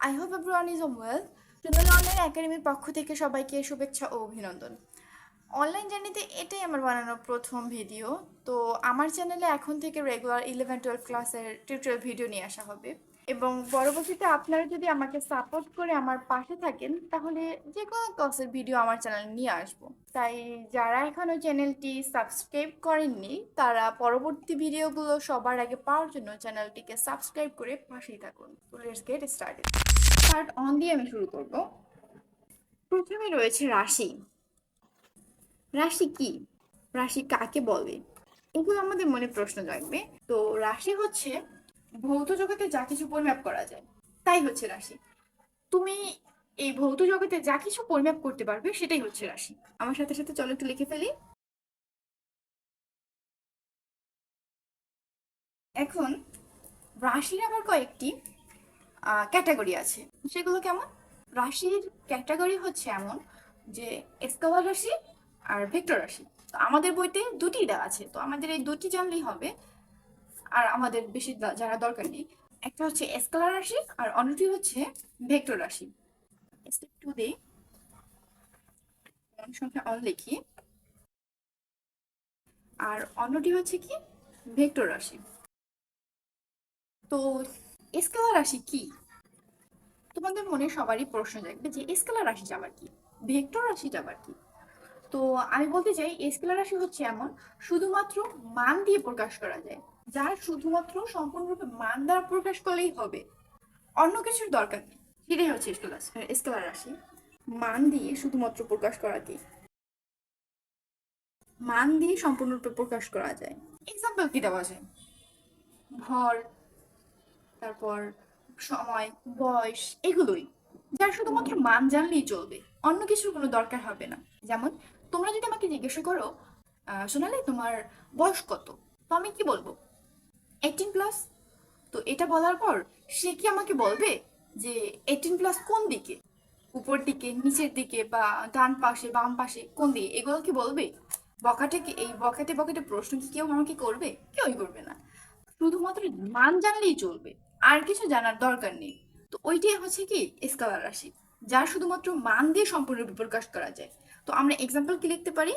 I hope everyone is well. টুনাল online একাডেমির পক্ষ থেকে সবাইকে শুভেচ্ছা ও অভিনন্দন। অনলাইন জার্নিতে এটাই আমার বানানো প্রথম ভিডিও। তো আমার চ্যানেলে এখন থেকে রেগুলার 11-12 ক্লাসের টিউটোরিয়াল ভিডিও নিয়ে আসা হবে এবং পরবর্তীতে আপনারা যদি আমাকে সাপোর্ট করে আমার পাশে থাকেন তাহলে যে কোনো ক্লাসের ভিডিও আমার চ্যানেলে নিয়ে আসবো। তাই যারা এখনও চ্যানেলটি সাবস্ক্রাইব করেননি তারা পরবর্তী ভিডিওগুলো সবার আগে পাওয়ার জন্য চ্যানেলটিকে সাবস্ক্রাইব করে পাশেই থাকুন। তো let's get started. Part on দিয়ে আমি শুরু করব। প্রথমে রয়েছে রাশি। রাশি কি? রাশি কাকে বলে? এগুলো আমাদের মনে প্রশ্ন জাগবে। তো রাশি হচ্ছে ভৌত জগতে যা কিছু পরিমাপ করা যায় তাই হচ্ছে রাশি। তুমি এই ভৌত জগতে যা কিছু পরিমাপ করতে পারবে সেটাই হচ্ছে রাশি। আমার সাথে সাথে চলো একটু লিখে ফেলি। এখন রাশির আবার কয়েকটি ক্যাটাগরি আছে। সেগুলো কেমন? রাশির ক্যাটাগরি হচ্ছে এমন যে স্কেলার রাশি আর ভেক্টর রাশি। তো আমাদের বইতে দুটি দেওয়া আছে, তো আমাদের এই দুটি জানলেই হবে, আর আমাদের বেশি জানা দরকার নেই। একটা হচ্ছে স্কেলার রাশি আর অন্যটি হচ্ছে ভেক্টর রাশি। স্টেপ 2 তে সংখ্যা অন লিখি, আর অন্যটি হচ্ছে কি ভেক্টর রাশি। তো স্কেলার রাশি কি? তোমাদের মনে সবারই প্রশ্ন জাগবে যে স্কেলার রাশিটা আবার কি, ভেক্টর রাশিটা আবার কি। তো আমি বলতে চাই স্কেলার রাশি হচ্ছে এমন শুধুমাত্র মান দিয়ে প্রকাশ করা যায়, যার শুধুমাত্র সম্পূর্ণরূপে মান দ্বারা প্রকাশ করলেই হবে, অন্য কিছুর দরকার নেই। সেটাই হচ্ছে স্কেলার রাশি। মান দিয়ে শুধুমাত্র প্রকাশ করাকে মান দিয়ে সম্পূর্ণরূপে প্রকাশ করা যায়। এক্সাম্পল কি দেওয়া যায়? ভর, তারপর সময়, বয়স, এগুলোই, যার শুধুমাত্র মান জানলেই চলবে, অন্য কিছুর কোনো দরকার হবে না। যেমন তোমরা যদি আমাকে জিজ্ঞাসা করো সোনালি তোমার বয়স কত, তো আমি কি বলবো? 18+। তো এটা বলার পর সে কি আমাকে বলবে যে 18+ কোন দিকে, উপর দিকে, নিচের দিকে, বা ডান পাশে, বাম পাশে, কোন দিকে, এগুলো কি বলবে? বকাটে এই বকাটে বকাটে প্রশ্ন কি কেউ আমাকে করবে? কেউই করবে না। শুধুমাত্র মান জানলেই চলবে, আর কিছু জানার দরকার নেই। তো ওইটাই হচ্ছে কি স্কেলার রাশি, যা শুধুমাত্র মান দিয়ে সম্পূর্ণরূপে প্রকাশ করা যায়। তো আমরা এক্সাম্পল কি লিখতে পারি?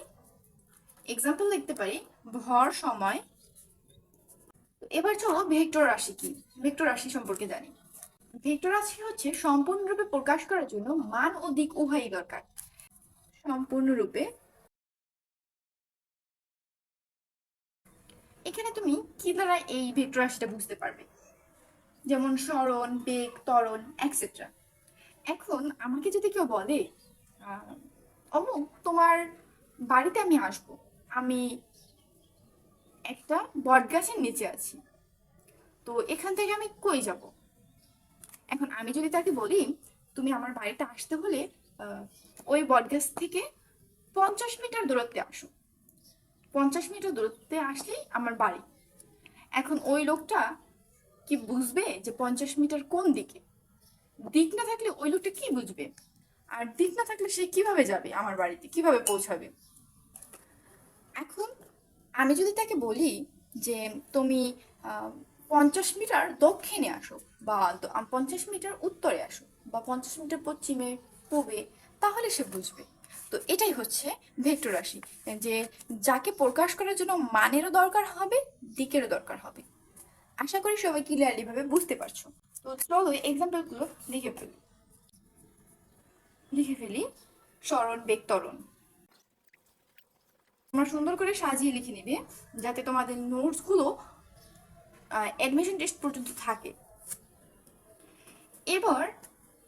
এক্সাম্পল লিখতে পারি ভর, সময়। এবার চলো ভেক্টর রাশি কি, ভেক্টর রাশি সম্পর্কে জানি। ভেক্টর রাশি হচ্ছে সম্পূর্ণরূপে প্রকাশ করার জন্য মান ও দিক উভয়ই দরকার। সম্পূর্ণরূপে এখানে তুমি কি দ্বারা এই ভেক্টর রাশিটা বুঝতে পারবে? যেমন সরণ, বেগ, ত্বরণ, এক্সেট্রা। এখন আমাকে যদি কেউ বলে অমুক তোমার বাড়িতে আমি আসবো, আমি একটা বট গাছের নিচে আছি, তো এখান থেকে আমি কই যাব? এখন আমি যদি তাকে বলি তুমি আমার বাড়িতে আসতে হলে ওই বট গাছ থেকে 50 মিটার দূরত্বে আসো, 50 মিটার দূরত্বে আসলেই আমার বাড়ি। এখন ওই লোকটা কি বুঝবে যে 50 মিটার কোন দিকে? দিক না থাকলে ওই লোকটা কি বুঝবে? আর দিক না থাকলে সে কিভাবে যাবে আমার বাড়িতে, কিভাবে পৌঁছাবে? এখন আমি যদি তাকে বলি যে তুমি 50 মিটার দক্ষিণে আসো, বা 50 মিটার উত্তরে আসো, বা 50 মিটার পশ্চিমে, পূবে, তাহলে সে বুঝবে। তো এটাই হচ্ছে ভেক্টর রাশি, যে যাকে প্রকাশ করার জন্য মানেরও দরকার হবে, দিকেরও দরকার হবে। আশা করি সবাই ক্লিয়ারলি ভাবে বুঝতে পারছো। তো চলো এক্সাম্পলগুলো লিখে ফেলি। সরণ, বেগ, ত্বরণ। তোমরা সুন্দর করে সাজিয়ে লিখে নিবে যাতে তোমাদের নোটসগুলো অ্যাডমিশন টেস্ট পর্যন্ত থাকে। এবার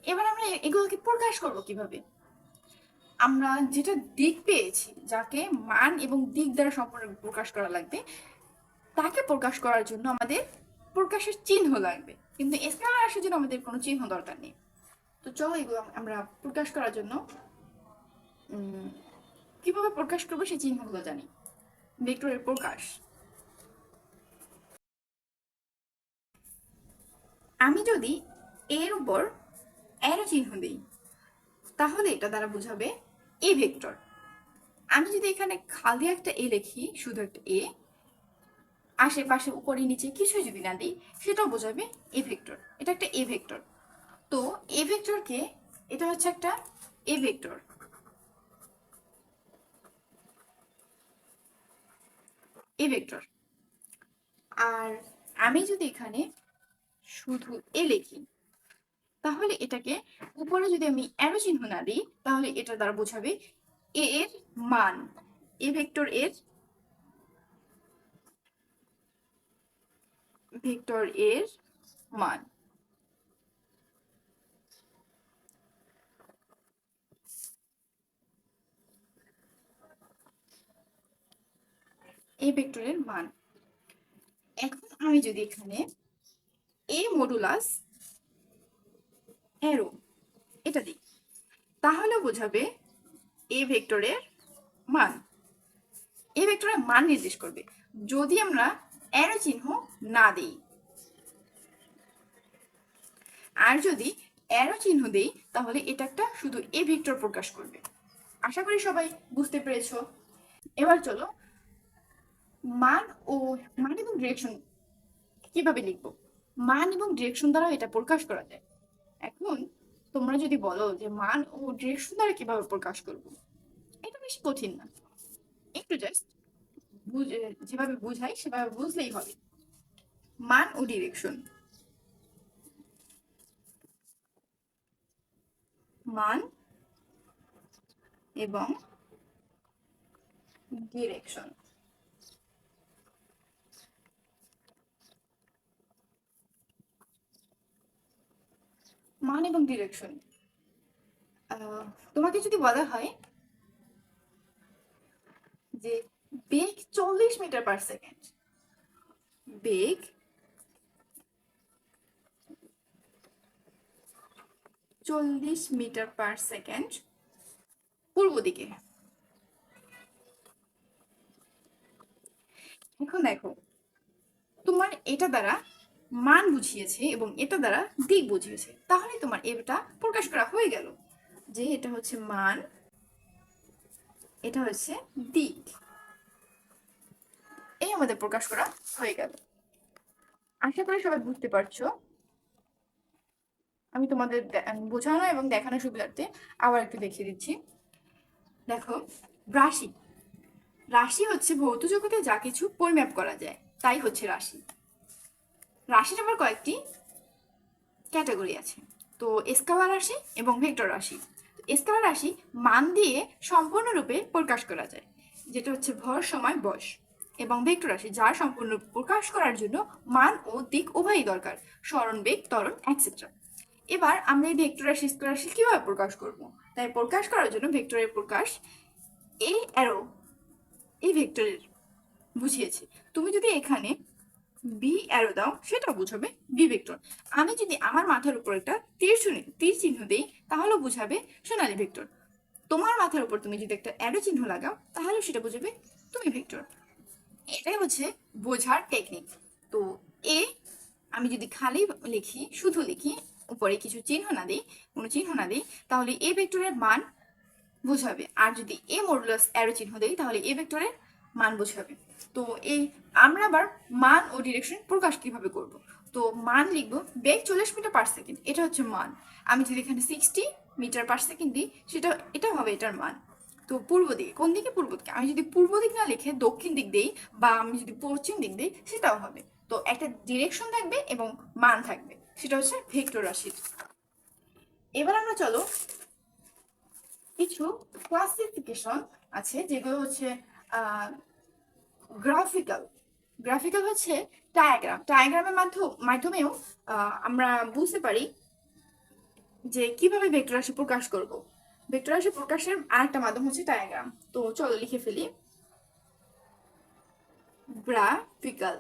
এবার আমরা এগুলোকে প্রকাশ করব কিভাবে? আমরা যেটা দিক পেয়েছি, যাকে মান এবং দিক দ্বারা সম্পূর্ণ প্রকাশ করা লাগবে, তাকে প্রকাশ করার জন্য আমাদের প্রকাশের চিহ্ন লাগবে, কিন্তু স্কেলার রাশির জন্য আমাদের কোনো চিহ্ন দরকার নেই। তো চলো এগুলো আমরা প্রকাশ করার জন্য কিভাবে প্রকাশ করবো সেই চিহ্নগুলো জানি। ভেক্টরের প্রকাশ, আমি যদি এর উপর অ্যারো চিহ্ন দিই তাহলে এটা দ্বারা বোঝাবে এ ভেক্টর। আমি যদি এখানে খালি একটা এ লিখি, শুধু একটা এ, আশেপাশে উপরে নিচে কিছুই যদি না দিই, সেটাও বোঝাবে এ ভেক্টর। এটা একটা এ ভেক্টর। তো এ ভেক্টরকে, এটা হচ্ছে একটা এ ভেক্টর, এ ভেক্টর। আর আমি যদি এখানে শুধু এ লিখি, তাহলে এটাকে উপরে যদি আমি অ্যারো চিহ্ন না দিই, তাহলে এটা দ্বারা বোঝাবে এ এর মান, এ ভেক্টর এর, ভেক্টর এর মান। এই ভেক্টরের মান। এখন আমি যদি এখানে এ মডুলাস অ্যারো এটা দিই, তাহলে বোঝাবে এ ভেক্টরের মান, এ ভেক্টরের মান নির্দেশ করবে যদি আমরা অ্যারো চিহ্ন না দিই। আর যদি অ্যারো চিহ্ন দেই, তাহলে এটা একটা শুধু এ ভেক্টর প্রকাশ করবে। আশা করি সবাই বুঝতে পেরেছো। এবার চলো মান ও মান এবং ডিরেকশন কিভাবে লিখবো। মান এবং ডিরেকশন দ্বারা এটা প্রকাশ করা যায়। এখন তোমরা যদি বলো যে মান ও ডিরেকশন দ্বারা কিভাবে প্রকাশ করব, এটা বেশি কঠিন না, একটু জাস্ট যেভাবে বুঝাই সেভাবে বুঝলেই হবে। মান ও ডিরেকশন, মান এবং ডিরেকশন। মান এবং ডিরেকশন, তোমাকে যদি বলা হয় যে বেগ 40 মিটার/সেকেন্ড, বেগ 40 মিটার/সেকেন্ড পূর্ব দিকে। এখন দেখো তোমার এটা দ্বারা মান বুঝিয়েছে এবং এটা দ্বারা দিক বুঝিয়েছে, তাহলে তোমার এটা প্রকাশ করা হয়ে গেল যে এটা হচ্ছে মান, এটা হচ্ছে দিক। এই আমাদের প্রকাশ করা হয়ে গেল। আশা করি সবাই বুঝতে পারছো। আমি তোমাদের বোঝানো এবং দেখানোর সুবিধার্থে আবার একটু দেখিয়ে দিচ্ছি। দেখো রাশি, রাশি হচ্ছে ভৌত জগতে যা কিছু পরিমাপ করা যায় তাই হচ্ছে রাশি। রাশির আবার কয়েকটি ক্যাটাগরি আছে। তো স্কেলার রাশি এবং ভেক্টর রাশি। স্কেলার রাশি মান দিয়ে সম্পূর্ণরূপে প্রকাশ করা যায়, যেটা হচ্ছে ভর সময় বয়স। এবং ভেক্টর রাশি যা সম্পূর্ণ প্রকাশ করার জন্য মান ও দিক উভয়ই দরকার, সরণ, বেগ, ত্বরণ, এটসেট্রা। এবার আমরা এই ভেক্টর রাশি স্কেলার রাশি কিভাবে প্রকাশ করব? তাই প্রকাশ করার জন্য ভেক্টরের প্রকাশ এই অ্যারো, এই ভেক্টরের বুঝিয়েছি। তুমি যদি এখানে বি অ্যারো দাও, সেটা বুঝাবে বি ভেক্টর। আমি যদি আমার মাথার উপর একটা তীর চিহ্ন দেই, তাহলে বুঝাবে সোনালী ভেক্টর। তোমার মাথার উপর তুমি যদি একটা অ্যারো চিহ্ন লাগাও, তাহলে সেটা বুঝাবে তুমি ভেক্টর। এটাই হচ্ছে বোঝার টেকনিক। তো এ আমি যদি খালি লিখি, শুধু লিখি, উপরে কিছু চিহ্ন না দিই, কোনো চিহ্ন না দিই, তাহলে এ ভেক্টরের মান বোঝাবে। আর যদি এ মডুলাস অ্যারো চিহ্ন দেই, তাহলে এ ভেক্টরের মান বোঝাবে। তো এই আমরা আবার মান ও ডিরেকশন প্রকাশ কিভাবে করব? তো মান লিখবো বেগ 40 মিটার/সেকেন্ড, এটা হচ্ছে মান। আমি যদি এখানে 60 মিটার/সেকেন্ড দিই, সেটা এটা হবে এটার মান। তো পূর্ব দিকে, কোন দিকে? পূর্ব দিকে। আমি যদি পূর্ব দিক না লিখে দক্ষিণ দিক দিই, বা আমি যদি পশ্চিম দিক দিই, সেটাও হবে। তো একটা ডিরেকশন থাকবে এবং মান থাকবে, সেটা হচ্ছে ভেক্টর রাশির। এবার আমরা চলো কিছু ক্লাসিফিকেশন আছে যেগুলো হচ্ছে গ্রাফিক্যাল। গ্রাফিক্যাল হচ্ছে ডায়াগ্রাম, ডায়াগ্রামের মাধ্যমেও আমরা বুঝতে পারি যে কিভাবে ভেক্টর রাশি প্রকাশ করব। ভেক্টর রাশি প্রকাশের আরেকটা মাধ্যম হচ্ছে ডায়াগ্রাম। তো চলো লিখে ফেলি, graphical.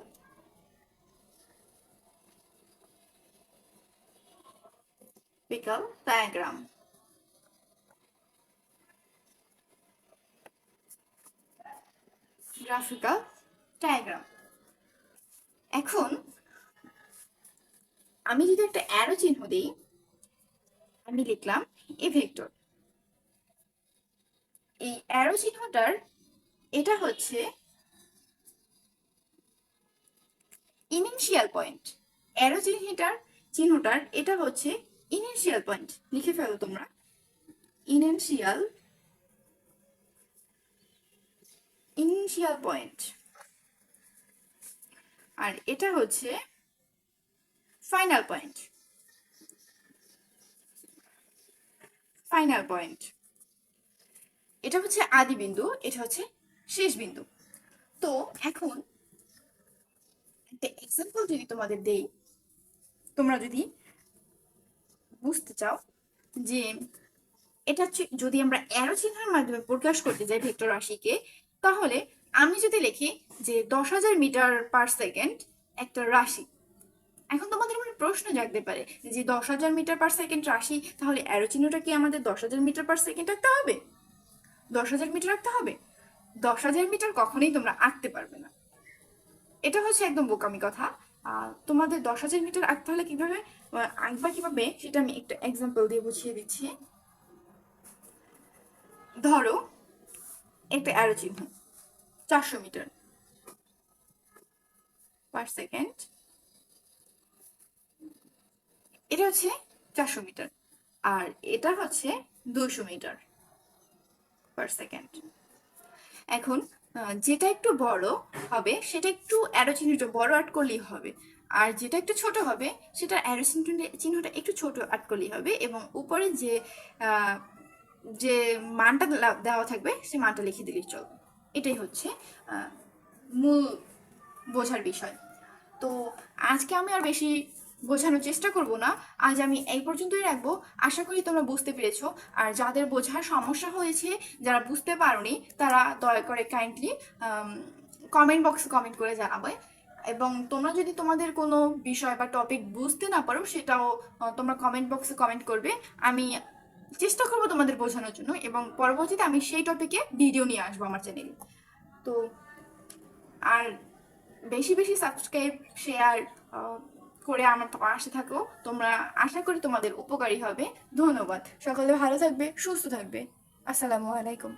Graphical diagram, graphical diagram. এখন আমি যদি একটা অ্যারো চিহ্ন দিই, আমি লিখলাম এ ভেক্টর। এই অ্যারো চিহ্নটার এটা হচ্ছে ইনিশিয়াল পয়েন্ট। অ্যারো চিহ্নটার এটা হচ্ছে ইনিশিয়াল পয়েন্ট লিখে ফেলো তোমরা। Initial initial point. আর এটা হচ্ছে ফাইনাল পয়েন্ট। ফাইনাল পয়েন্ট এটা হচ্ছে আদি বিন্দু, এটা হচ্ছে শেষ বিন্দু। তো এখন একটা এক্সাম্পল যদি তোমাদের দেই, তোমরা যদি বুঝতে চাও যে এটা হচ্ছে, যদি আমরা অ্যারো চিহ্নের মাধ্যমে প্রকাশ করতে যাই ভেক্টর রাশিকে, তাহলে আমি যদি লিখি যে 10,000 মিটার পার সেকেন্ড একটা রাশি, এখন তোমাদের মনে প্রশ্ন জাগতে পারে যে 10,000 মিটার পার সেকেন্ড রাশি, তাহলে অ্যারো চিহ্নটা কি আমাদের 10,000 মিটার পার সেকেন্ড রাখতে হবে? 10,000 মিটার রাখতে হবে? 10,000 মিটার কখনোই তোমরা আঁকতে পারবে না, এটা হচ্ছে একদম বোকামি কথা। তোমাদের 10,000 মিটার আঁকতে হলে কিভাবে আঁকবা, কিভাবে সেটা আমি একটা এক্সাম্পল দিয়ে বুঝিয়ে দিচ্ছি। ধরো একটা অ্যারো চিহ্ন 400 মিটার পার সেকেন্ড, এটা হচ্ছে 400 মিটার, আর এটা হচ্ছে 200 মিটার পার সেকেন্ড। এখন যেটা একটু বড় হবে সেটা একটু অ্যারো চিহ্নটা বড় আট করলেই হবে, আর যেটা একটু ছোট হবে সেটা অ্যারো চিহ্নটা একটু ছোট আট করলেই হবে, এবং উপরে যে যে মানটা দেওয়া থাকবে সে মানটা লিখে দিলেই চলবে। এটাই হচ্ছে মূল বোঝার বিষয়। তো আজকে আমি আর বেশি বোঝানোর চেষ্টা করব না, আজ আমি এই পর্যন্তই রাখবো। আশা করি তোমরা বুঝতে পেরেছো, আর যাদের বোঝার সমস্যা হয়েছে, যারা বুঝতে পারোনি, তারা দয়া করে কাইন্ডলি কমেন্ট বক্সে কমেন্ট করে জানাবে। এবং তোমরা যদি তোমাদের কোনো বিষয় বা টপিক বুঝতে না পারো, সেটাও তোমরা কমেন্ট বক্সে কমেন্ট করবে। আমি চেষ্টা করবো তোমাদের বোঝানোর জন্য, এবং পরবর্তীতে আমি সেই টপিকে ভিডিও নিয়ে আসবো আমার চ্যানেলে। তো আর বেশি বেশি সাবস্ক্রাইব, শেয়ার করে আমার পাশে থাকো তোমরা। আশা করি তোমাদের উপকারী হবে। ধন্যবাদ। সকলে ভালো থাকবে, সুস্থ থাকবে। আসসালামু আলাইকুম।